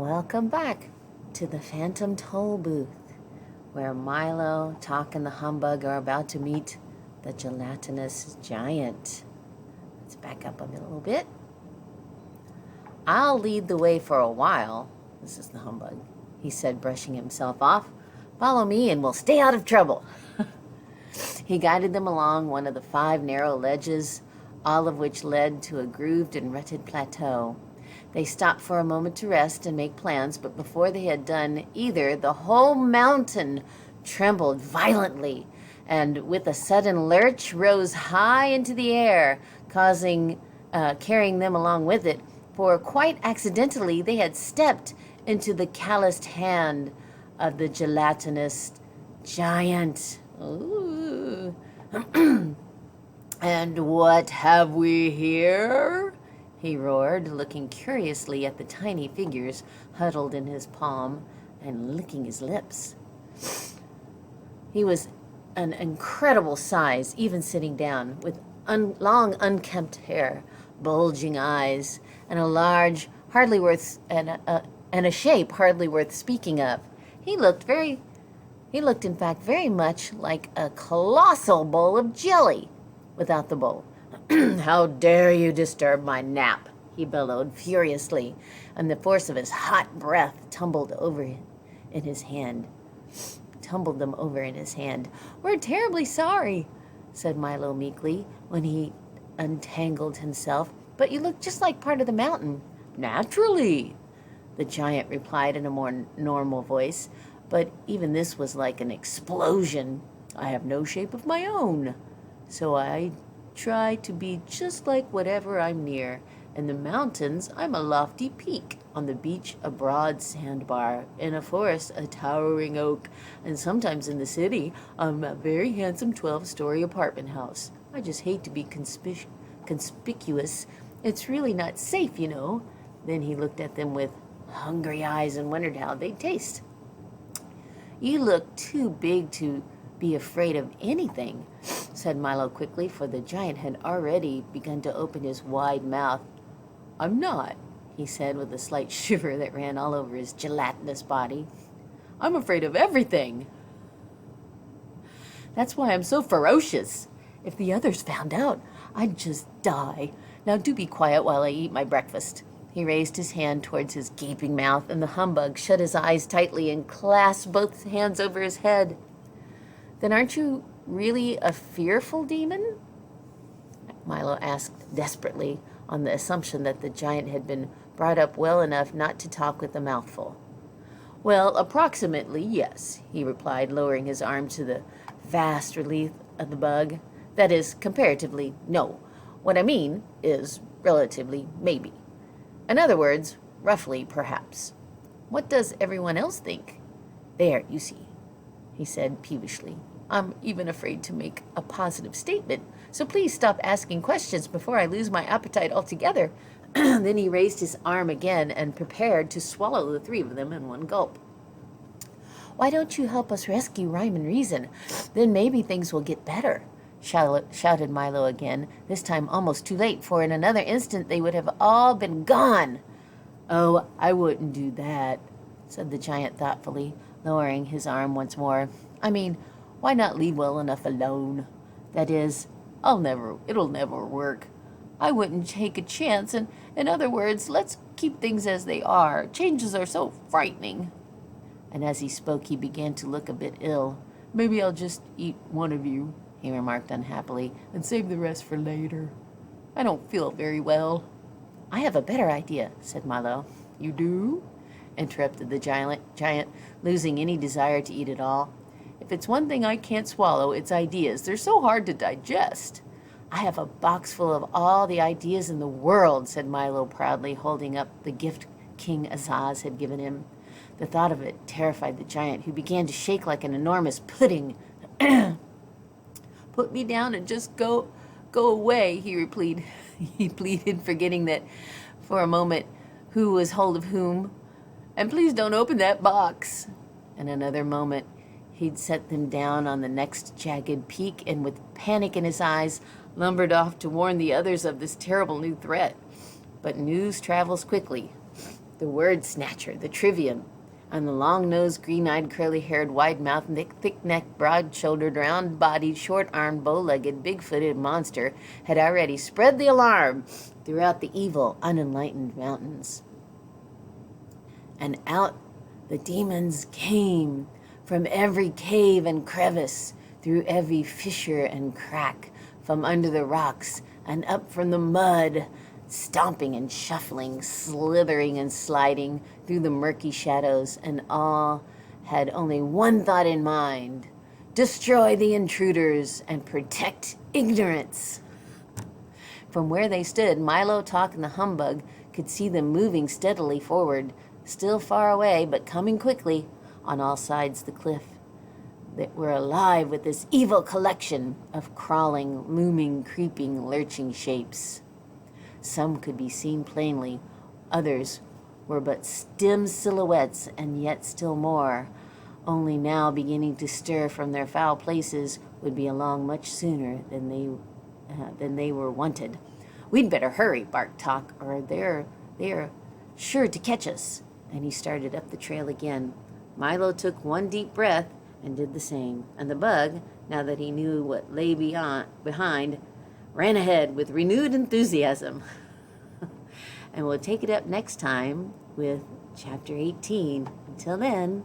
Welcome back to the Phantom Tollbooth, where Milo, Talk, and the Humbug are about to meet the gelatinous giant. Let's back up a little bit. I'll lead the way for a while. This is the Humbug, he said, brushing himself off. Follow me and we'll stay out of trouble. He guided them along one of the 5 narrow ledges, all of which led to a grooved and rutted plateau. They stopped for a moment to rest and make plans, but before they had done either, the whole mountain trembled violently, and with a sudden lurch rose high into the air, carrying them along with it, for quite accidentally they had stepped into the calloused hand of the gelatinous giant. Ooh. And what have we here? He roared, looking curiously at the tiny figures huddled in his palm and licking his lips. He was an incredible size, even sitting down, with long unkempt hair, bulging eyes, and a large, and a shape hardly worth speaking of. He looked, in fact, very much like a colossal bowl of jelly, without the bowl. How dare you disturb my nap, he bellowed furiously, and the force of his hot breath tumbled them over in his hand. We're terribly sorry, said Milo meekly when he untangled himself, but you look just like part of the mountain. Naturally, the giant replied in a more normal voice, but even this was like an explosion. I have no shape of my own, so I try to be just like whatever I'm near. In the mountains, I'm a lofty peak. On the beach, a broad sandbar. In a forest, a towering oak. And sometimes in the city, I'm a very handsome 12-story apartment house. I just hate to be conspicuous. It's really not safe, you know. Then he looked at them with hungry eyes and wondered how they'd taste. You look too big to be afraid of anything, said Milo quickly, for the giant had already begun to open his wide mouth. I'm not, he said with a slight shiver that ran all over his gelatinous body. I'm afraid of everything. That's why I'm so ferocious. If the others found out, I'd just die. Now do be quiet while I eat my breakfast. He raised his hand towards his gaping mouth, and the Humbug shut his eyes tightly and clasped both hands over his head. Then aren't you really a fearful demon? Milo asked desperately, on the assumption that the giant had been brought up well enough not to talk with a mouthful. Well, approximately, yes, he replied, lowering his arm to the vast relief of the bug. That is, comparatively, no. What I mean is relatively, maybe. In other words, roughly, perhaps. What does everyone else think? There, you see, he said peevishly. I'm even afraid to make a positive statement, so please stop asking questions before I lose my appetite altogether. Then he raised his arm again and prepared to swallow the 3 of them in one gulp. Why don't you help us rescue Rhyme and Reason? Then maybe things will get better, shouted Milo again, this time almost too late, for in another instant they would have all been gone. Oh, I wouldn't do that, said the giant thoughtfully, lowering his arm once more. I mean, why not leave well enough alone? That is, it'll never work. I wouldn't take a chance, and in other words, let's keep things as they are. Changes are so frightening. And as he spoke, he began to look a bit ill. Maybe I'll just eat one of you, he remarked unhappily, and save the rest for later. I don't feel very well. I have a better idea, said Milo. You do? Interrupted the giant, losing any desire to eat at all. If it's one thing I can't swallow, it's ideas. They're so hard to digest. I have a box full of all the ideas in the world, said Milo proudly, holding up the gift King Azaz had given him. The thought of it terrified the giant, who began to shake like an enormous pudding. Put me down and just go away, he pleaded, forgetting that for a moment who was hold of whom. And please don't open that box. In another moment, he'd set them down on the next jagged peak, and with panic in his eyes, lumbered off to warn the others of this terrible new threat. But news travels quickly. the word snatcher, the trivium, and the long-nosed, green-eyed, curly-haired, wide-mouthed, thick-necked, broad-shouldered, round-bodied, short-armed, bow-legged, big-footed monster had already spread the alarm throughout the evil, unenlightened mountains. And out the demons came from every cave and crevice, through every fissure and crack, from under the rocks and up from the mud, stomping and shuffling, slithering and sliding through the murky shadows, and all had only one thought in mind: destroy the intruders and protect ignorance. From where they stood, Milo, Talk, and the humbug could see them moving steadily forward, still far away, but coming quickly, on all sides the cliff, that were alive with this evil collection of crawling, looming, creeping, lurching shapes. Some could be seen plainly, others were but dim silhouettes, and yet still more, only now beginning to stir from their foul places, would be along much sooner than they were wanted. We'd better hurry, barked Talk, or they're sure to catch us. And he started up the trail again. Milo took one deep breath and did the same, and the bug, now that he knew what lay behind, ran ahead with renewed enthusiasm. And we'll take it up next time with Chapter 18. Until then,